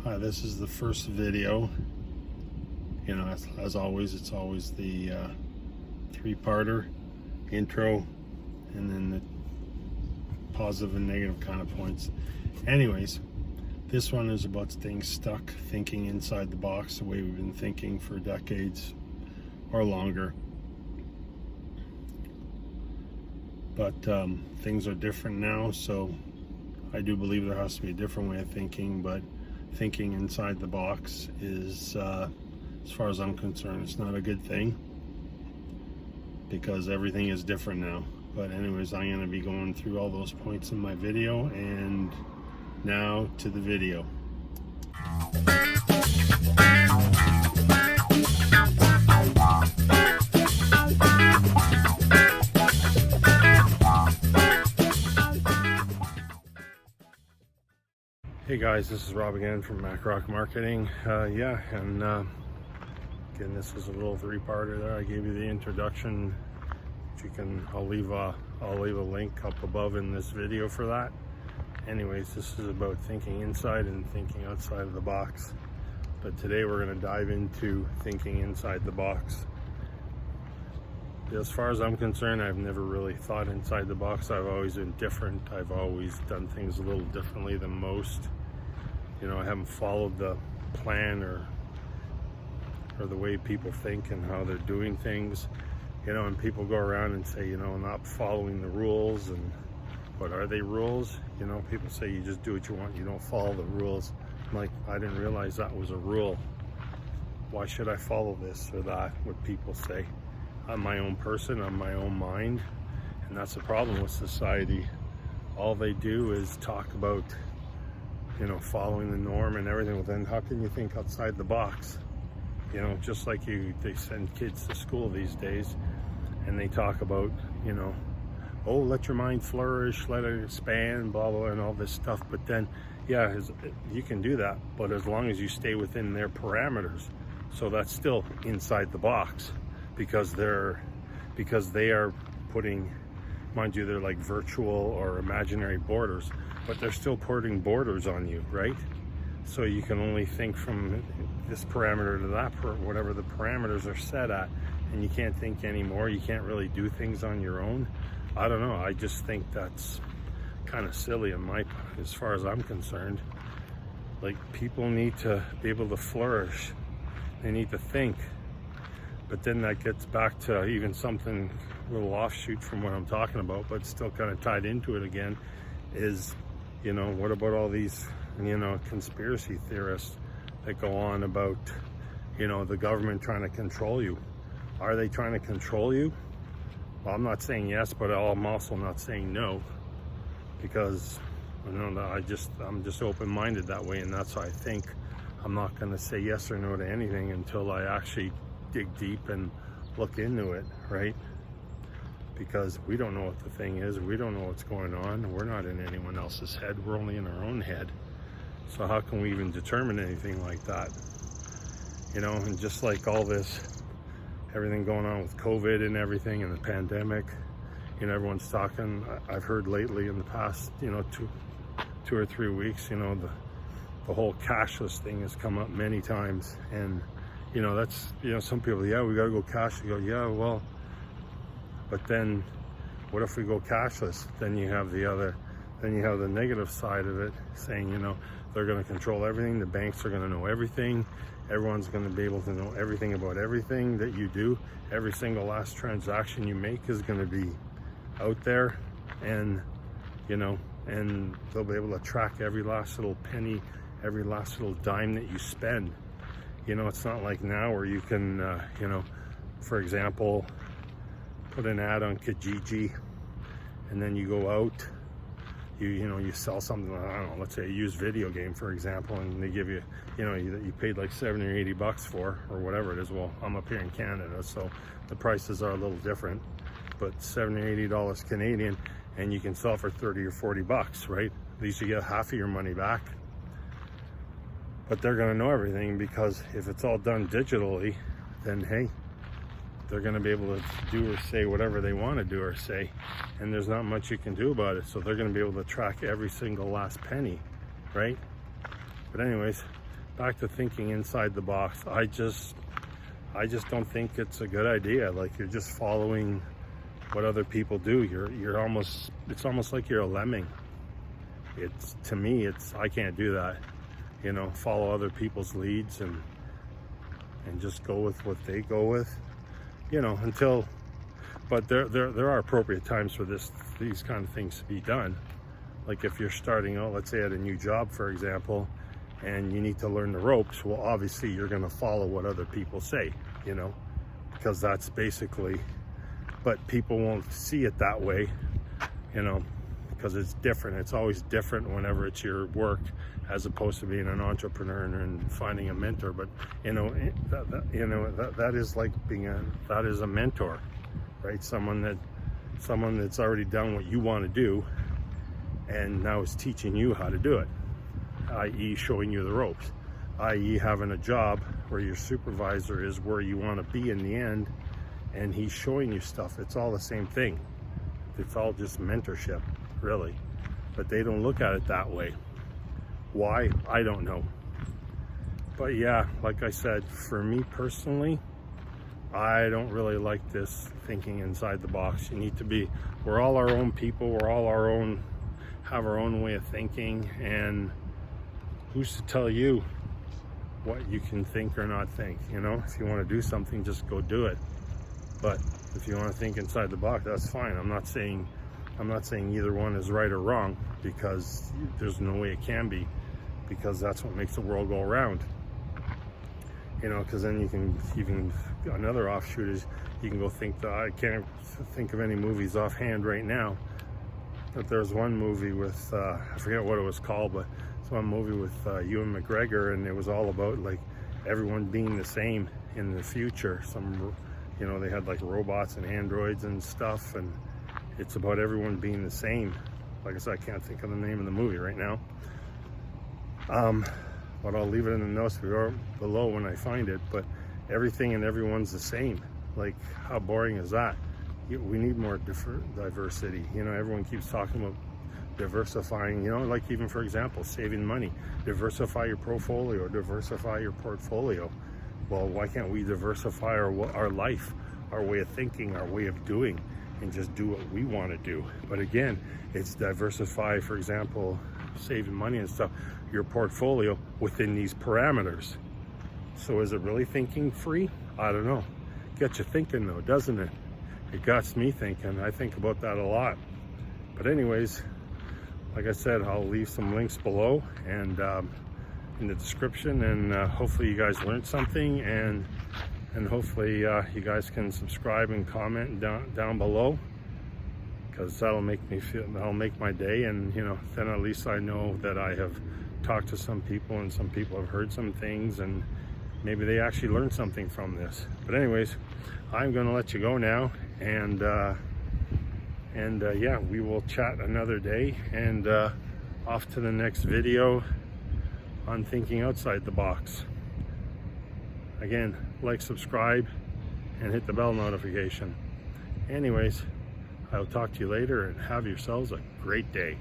Hi, this is the first video. You know, as always, it's always the three-parter, intro, and then the positive and negative kind of points. Anyways, this one is about staying stuck, thinking inside the box, the way we've been thinking for decades or longer. But things are different now, so I do believe there has to be a different way of thinking, but thinking inside the box is, as far as I'm concerned, it's not a good thing because everything is different now. But anyways, I'm going to be going through all those points in my video, and now to the video. Hey guys, this is Rob again from MacRock Marketing. Again, this is a little three-parter there. I gave you the introduction. I'll leave a link up above in this video for that. Anyways, this is about thinking inside and thinking outside of the box. But today we're going to dive into thinking inside the box. As far as I'm concerned, I've never really thought inside the box. I've always been different. I've always done things a little differently than most. You know, I haven't followed the plan or the way people think and how they're doing things. You know, and people go around and say, you know, not following the rules, and what are they rules? You know, people say you just do what you want, you don't follow the rules. I'm like, I didn't realize that was a rule. Why should I follow this or that, what people say? I'm my own person, I'm my own mind, and that's the problem with society. All they do is talk about, you know, following the norm and everything. Well, then how can you think outside the box? You know, just like they send kids to school these days and they talk about, you know, oh, let your mind flourish, let it expand, blah, blah, and all this stuff. But then, yeah, you can do that, but as long as you stay within their parameters. So that's still inside the box, because they are putting, mind you, they're like virtual or imaginary borders, but they're still putting borders on you, right? So you can only think from this parameter to that, whatever the parameters are set at, and you can't think anymore. You can't really do things on your own. I don't know, I just think that's kind of silly as far as I'm concerned. Like, people need to be able to flourish. They need to think. But then that gets back to even something a little offshoot from what I'm talking about, but still kind of tied into it again, is, you know, what about all these, you know, conspiracy theorists that go on about, you know, the government trying to control you? Are they trying to control you? Well, I'm not saying yes, but I'm also not saying no, because, you know, I'm just open-minded that way, and that's how I think. I'm not going to say yes or no to anything until I actually dig deep and look into it, right? Because we don't know what the thing is. We don't know what's going on. We're not in anyone else's head. We're only in our own head. So how can we even determine anything like that? You know, and just like all this, everything going on with COVID and everything and the pandemic, you know, everyone's talking. I've heard lately in the past, you know, two or 3 weeks, you know, the whole cashless thing has come up many times. And, you know, that's, you know, some people, yeah, we got to go cash. You go, yeah, well, but then what if we go cashless? Then you have the negative side of it, saying, you know, they're going to control everything. The banks are going to know everything. Everyone's going to be able to know everything about everything that you do. Every single last transaction you make is going to be out there, and, you know, and they'll be able to track every last little penny, every last little dime that you spend. You know, it's not like now where you can, you know, for example, put an ad on Kijiji, and then you go out, you know, you sell something, I don't know, let's say a used video game, for example, and they give you, you know, you paid like $70 or $80 for, or whatever it is. Well, I'm up here in Canada, so the prices are a little different, but $70 or $80 Canadian, and you can sell for 30 or 40 bucks, right? At least you get half of your money back. But they're going to know everything, because if it's all done digitally, then hey, they're going to be able to do or say whatever they want to do or say, and there's not much you can do about it. So they're going to be able to track every single last penny, right? But anyways, back to thinking inside the box. I just don't think it's a good idea. Like, you're just following what other people do. It's almost like you're a lemming. To me, I can't do that. You know, follow other people's leads and just go with what they go with. You know, but there are appropriate times for these kind of things to be done. Like if you're starting out, let's say at a new job, for example, and you need to learn the ropes, well, obviously you're going to follow what other people say, you know, because that's basically, but people won't see it that way, you know, because it's different. It's always different whenever it's your work, as opposed to being an entrepreneur and finding a mentor. But you know, that is like that is a mentor, right? Someone that's already done what you want to do, and now is teaching you how to do it, i.e. showing you the ropes, i.e. having a job where your supervisor is where you want to be in the end, and he's showing you stuff. It's all the same thing. It's all just mentorship, really. But they don't look at it that way. Why? I don't know. But yeah, like I said, for me personally, I don't really like this thinking inside the box. We're all our own people. We're all have our own way of thinking, and who's to tell you what you can think or not think? You know, if you want to do something, just go do it. But if you want to think inside the box, that's fine. I'm not saying either one is right or wrong, because there's no way it can be, because that's what makes the world go around. You know, because then you can another offshoot is you can go think that I can't think of any movies offhand right now, but there's one movie with I forget what it was called, but it's one movie with Ewan McGregor, and it was all about like everyone being the same in the future. You know, they had like robots and androids and stuff, and it's about everyone being the same. Like I said, I can't think of the name of the movie right now. But I'll leave it in the notes below when I find it. But everything and everyone's the same. Like, how boring is that? We need more diversity. You know, everyone keeps talking about diversifying, you know, like even, for example, saving money. Diversify your portfolio, diversify your portfolio. Well, why can't we diversify our life, our way of thinking, our way of doing, and just do what we want to do? But again, it's diversify, for example, saving money and stuff, your portfolio within these parameters. So is it really thinking free? I don't know. Gets you thinking though, doesn't it? It got me thinking. I think about that a lot. But anyways, like I said, I'll leave some links below and in the description, and hopefully you guys learned something, and hopefully you guys can subscribe and comment down below, because that'll make my day, and you know, then at least I know that I have talked to some people, and some people have heard some things, and maybe they actually learned something from this. But anyways, I'm going to let you go now, and yeah, we will chat another day, and off to the next video on thinking outside the box. Again, like, subscribe, and hit the bell notification. Anyways, I'll talk to you later, and have yourselves a great day.